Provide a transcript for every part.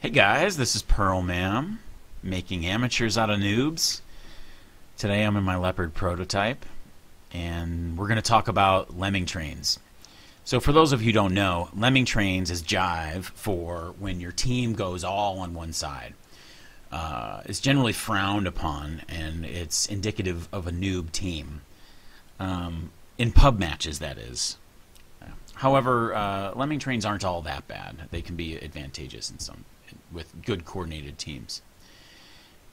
Hey guys, this is PearlMam, making amateurs out of noobs. Today I'm in my Leopard prototype, and we're going to talk about lemming trains. So for those of you who don't know, lemming trains is jive for when your team goes all on one side. It's generally frowned upon, and it's indicative of a noob team. In pub matches, that is. However, lemming trains aren't all that bad. They can be advantageous in some with good coordinated teams.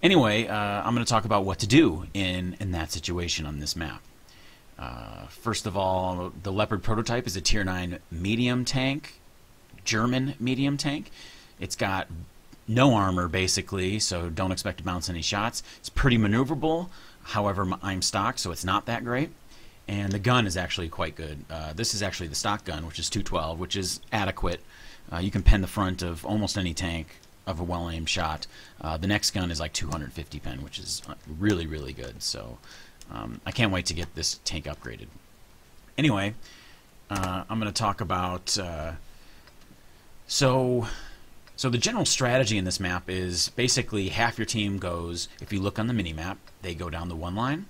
Anyway, I'm going to talk about what to do in that situation on this map. First of all, the Leopard prototype is a Tier 9 medium tank, German medium tank. It's got no armor, basically, so don't expect to bounce any shots. It's pretty maneuverable. However, I'm stock, so it's not that great. And the gun is actually quite good. This is actually the stock gun, which is 212, which is adequate. You can pen the front of almost any tank of a well-aimed shot. The next gun is like 250 pen, which is really, really good. So I can't wait to get this tank upgraded. Anyway, I'm going to talk about... So the general strategy in this map is basically half your team goes, if you look on the mini-map, they go down the one line.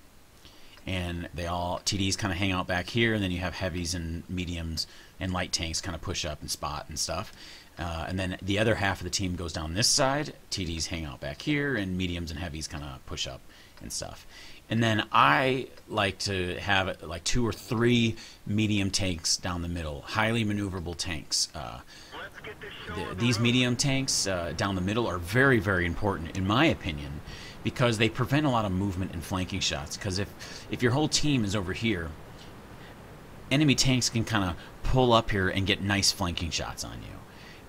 And they all, TDs kind of hang out back here, and then you have heavies and mediums and light tanks kind of push up and spot and stuff. And then the other half of the team goes down this side. TDs hang out back here, and mediums and heavies kind of push up and stuff. And then I like to have like 2 or 3 medium tanks down the middle, highly maneuverable tanks. These medium tanks down the middle are very, very important, in my opinion, because they prevent a lot of movement and flanking shots. Because if your whole team is over here, enemy tanks can kind of pull up here and get nice flanking shots on you.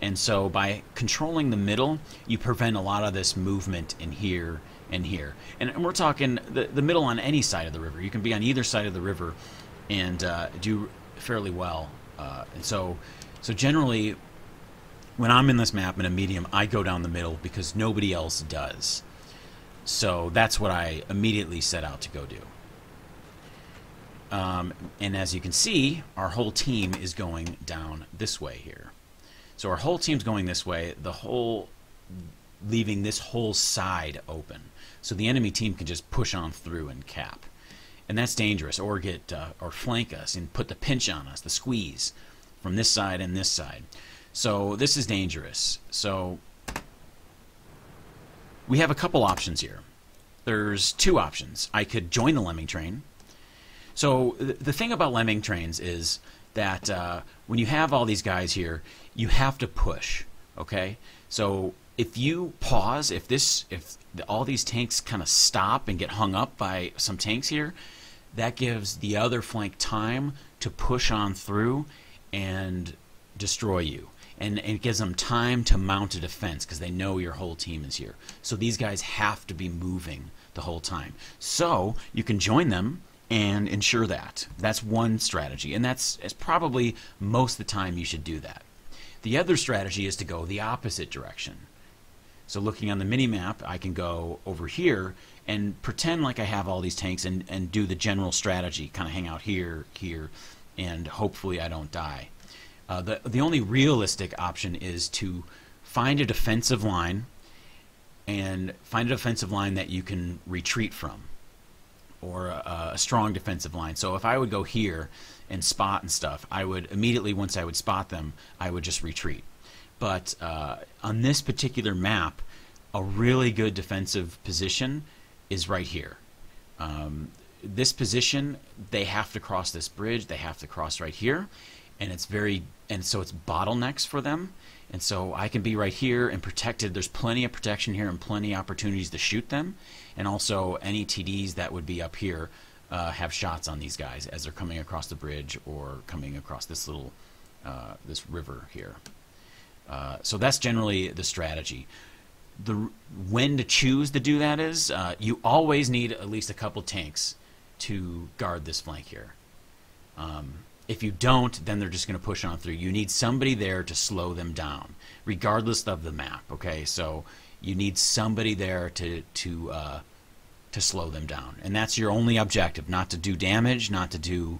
And so by controlling the middle, you prevent a lot of this movement in here and here. And we're talking the middle on any side of the river. You can be on either side of the river and do fairly well. And so generally, when I'm in this map in a medium, I go down the middle because nobody else does. So that's what I immediately set out to go do. And as you can see, our whole team is going down this way here. So our whole team's going this way, leaving this whole side open. So the enemy team can just push on through and cap. And that's dangerous, or or flank us and put the pinch on us, the squeeze, from this side and this side. So this is dangerous. So we have a couple options here. There's 2 options. I could join the lemming train. So the thing about lemming trains is that when you have all these guys here, you have to push. Okay. So if you pause, if all these tanks kind of stop and get hung up by some tanks here, that gives the other flank time to push on through and destroy you. And it gives them time to mount a defense because they know your whole team is here. So these guys have to be moving the whole time. So you can join them and ensure that. That's one strategy, and it's probably most of the time you should do that. The other strategy is to go the opposite direction. So looking on the mini-map, I can go over here and pretend like I have all these tanks and do the general strategy, kind of hang out here, and hopefully I don't die. The only realistic option is to find a defensive line and find a defensive line that you can retreat from, or a strong defensive line. So if I would go here and spot and stuff, I would immediately, once I would spot them, I would just retreat. But on this particular map, a really good defensive position is right here. This position, they have to cross this bridge, they have to cross right here. And so it's bottlenecks for them, and so I can be right here and protected. There's plenty of protection here and plenty of opportunities to shoot them, and also any TDs that would be up here have shots on these guys as they're coming across the bridge or coming across this little this river here. So that's generally the strategy. When to choose to do that is you always need at least a couple tanks to guard this flank here. If you don't, then they're just going to push on through. You need somebody there to slow them down, regardless of the map. Okay, so you need somebody there to slow them down, and that's your only objective: not to do damage, not to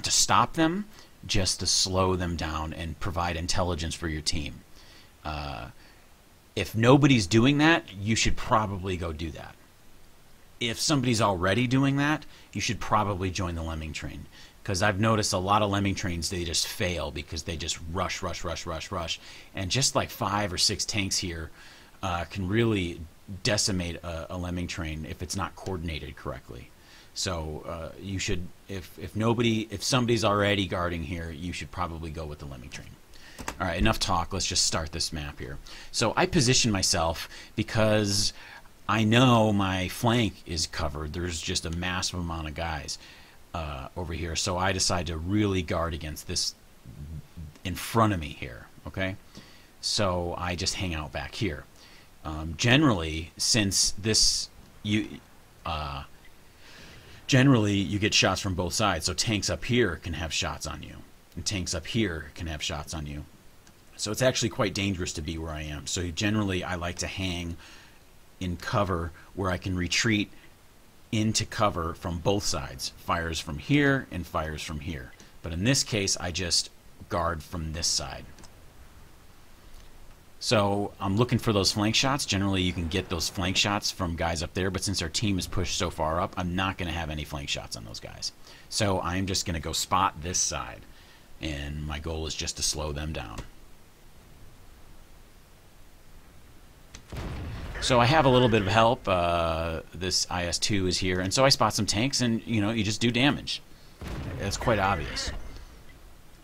stop them, just to slow them down and provide intelligence for your team. If nobody's doing that, you should probably go do that. If somebody's already doing that, you should probably join the Lemming train. Because I've noticed a lot of Lemming trains, they just fail because they just rush. And just like 5 or 6 tanks here can really decimate a Lemming train if it's not coordinated correctly. So you should, if somebody's already guarding here, you should probably go with the Lemming train. All right, enough talk. Let's just start this map here. So I position myself because I know my flank is covered. There's just a massive amount of guys over here. So I decide to really guard against this in front of me here. Okay, so I just hang out back here. Generally, since this generally you get shots from both sides. So tanks up here can have shots on you, and tanks up here can have shots on you. So it's actually quite dangerous to be where I am. So generally I like to hang in cover where I can retreat into cover from both sides. Fires from here and fires from here. But in this case, I just guard from this side. So I'm looking for those flank shots. Generally, you can get those flank shots from guys up there, but since our team is pushed so far up, I'm not going to have any flank shots on those guys. So I'm just going to go spot this side, and my goal is just to slow them down. So I have a little bit of help. This IS-2 is here, and so I spot some tanks, and you just do damage. It's quite obvious.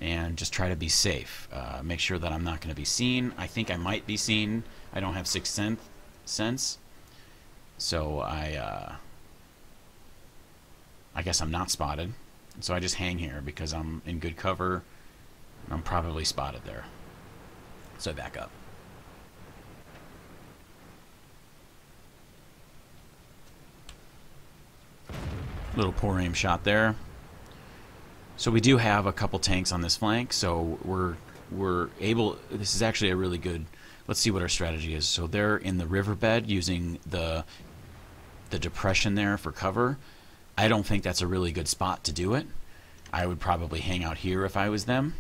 And just try to be safe. Make sure that I'm not going to be seen. I think I might be seen. I don't have sixth sense, so I guess I'm not spotted. So I just hang here because I'm in good cover. And I'm probably spotted there. So I back up. Little poor aim shot there. So we do have a couple tanks on this flank, so we're able. This is actually a really good. Let's see what our strategy is. So they're in the riverbed using the depression there for cover. I don't think that's a really good spot to do it. I would probably hang out here if I was them,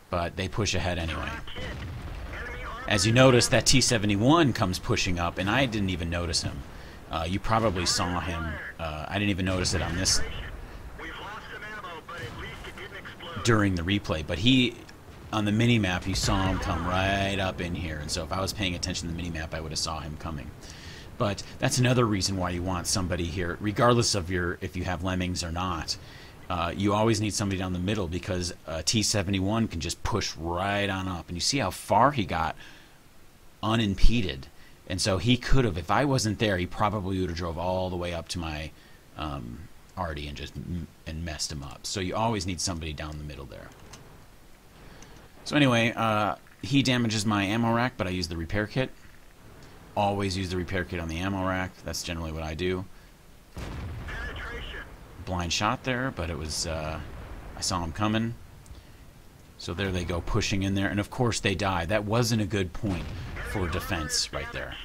but they push ahead anyway. As you notice, that T-71 comes pushing up, and I didn't even notice him. You probably saw him. I didn't even notice it on this during the replay, but on the mini-map, you saw him come right up in here, and so if I was paying attention to the mini-map, I would have saw him coming. But that's another reason why you want somebody here, regardless of if you have Lemmings or not. You always need somebody down the middle because T-71 can just push right on up, and you see how far he got unimpeded. And so he could have, if I wasn't there, he probably would have drove all the way up to my Artie and messed him up. So you always need somebody down the middle there. So anyway, he damages my ammo rack, but I use the repair kit. Always use the repair kit on the ammo rack. That's generally what I do. Blind shot there, but it was I saw him coming. So there they go, pushing in there, and of course they die. That wasn't a good point for defense right there.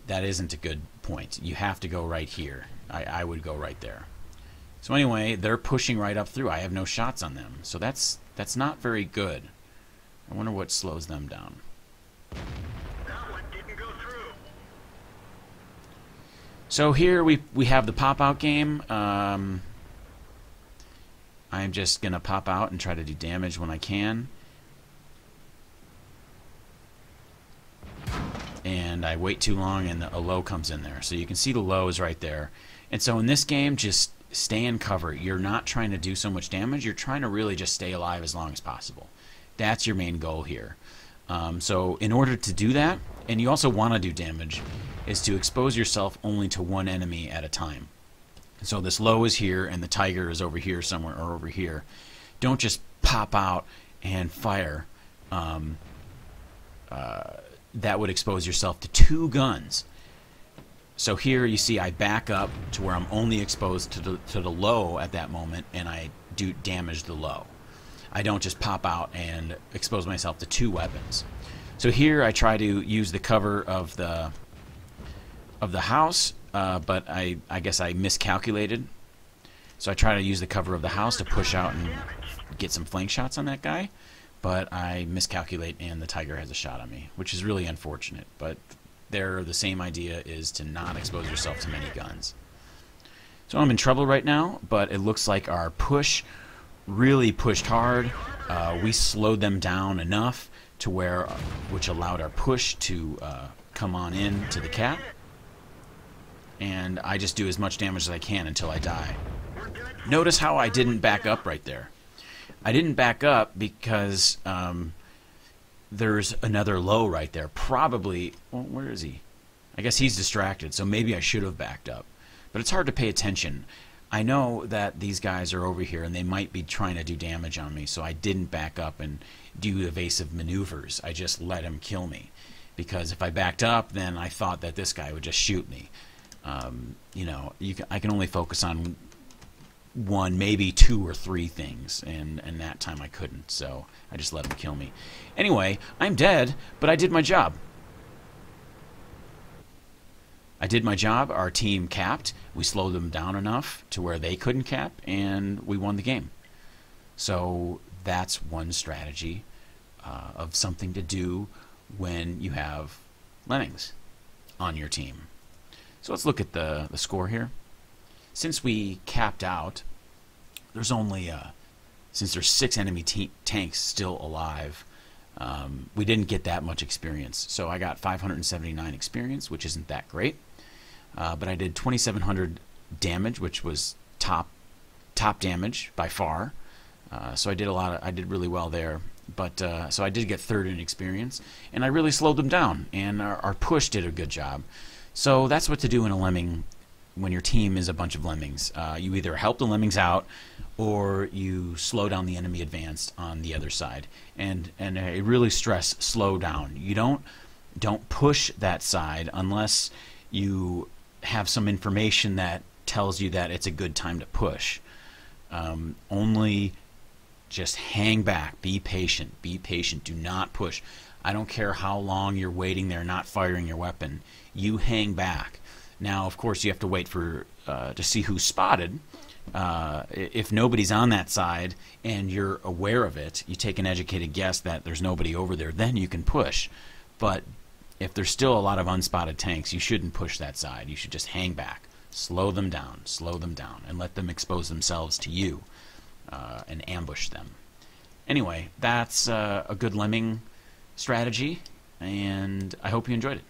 That isn't a good point. You have to go right here. I would go right there. So anyway, they're pushing right up through. I have no shots on them, so that's not very good. I wonder what slows them down. That one didn't go through. So here we have the pop-out game. I'm just going to pop out and try to do damage when I can. And I wait too long and a low comes in there. So you can see the low is right there. And so in this game, just stay in cover. You're not trying to do so much damage. You're trying to really just stay alive as long as possible. That's your main goal here. So in order to do that, and you also want to do damage, is to expose yourself only to one enemy at a time. So this low is here and the tiger is over here somewhere or over here. Don't just pop out and fire. That would expose yourself to 2 guns. So here you see I back up to where I'm only exposed to the low at that moment, and I do damage the low. I don't just pop out and expose myself to 2 weapons. So here I try to use the cover of the house, but I guess I miscalculated. So I try to use the cover of the house to push out and get some flank shots on that guy. but I miscalculate and the tiger has a shot on me, which is really unfortunate. But the same idea is to not expose yourself to many guns. So I'm in trouble right now, but it looks like our push really pushed hard. We slowed them down enough to where, which allowed our push to come on in to the cat. And I just do as much damage as I can until I die. Notice how I didn't back up right there. I didn't back up because there's another low right there. Probably, well, where is he? I guess he's distracted, so maybe I should have backed up. But it's hard to pay attention. I know that these guys are over here and they might be trying to do damage on me, so I didn't back up and do evasive maneuvers. I just let him kill me. Because if I backed up, then I thought that this guy would just shoot me. You know, I can only focus on one, maybe two or three things, and that time I couldn't, so I just let him kill me. Anyway, I'm dead, but I did my job. I did my job. Our team capped. We slowed them down enough to where they couldn't cap, and we won the game. So that's one strategy of something to do when you have lemmings on your team. So let's look at the score here. Since we capped out, there's only, since there's 6 enemy tanks still alive, we didn't get that much experience. So I got 579 experience, which isn't that great. But I did 2,700 damage, which was top damage by far. So I did really well there. But so I did get 3rd in experience, and I really slowed them down. And our push did a good job. So that's what to do in a lemming when your team is a bunch of lemmings. You either help the lemmings out, or you slow down the enemy advance on the other side. And I really stress slow down. You don't push that side unless you have some information that tells you that it's a good time to push. Only just hang back. Be patient. Be patient. Do not push. I don't care how long you're waiting there not firing your weapon. You hang back. Now, of course, you have to wait for to see who's spotted. If nobody's on that side and you're aware of it, you take an educated guess that there's nobody over there, then you can push. But if there's still a lot of unspotted tanks, you shouldn't push that side. You should just hang back, slow them down, and let them expose themselves to you and ambush them. Anyway, that's a good lemming strategy, and I hope you enjoyed it.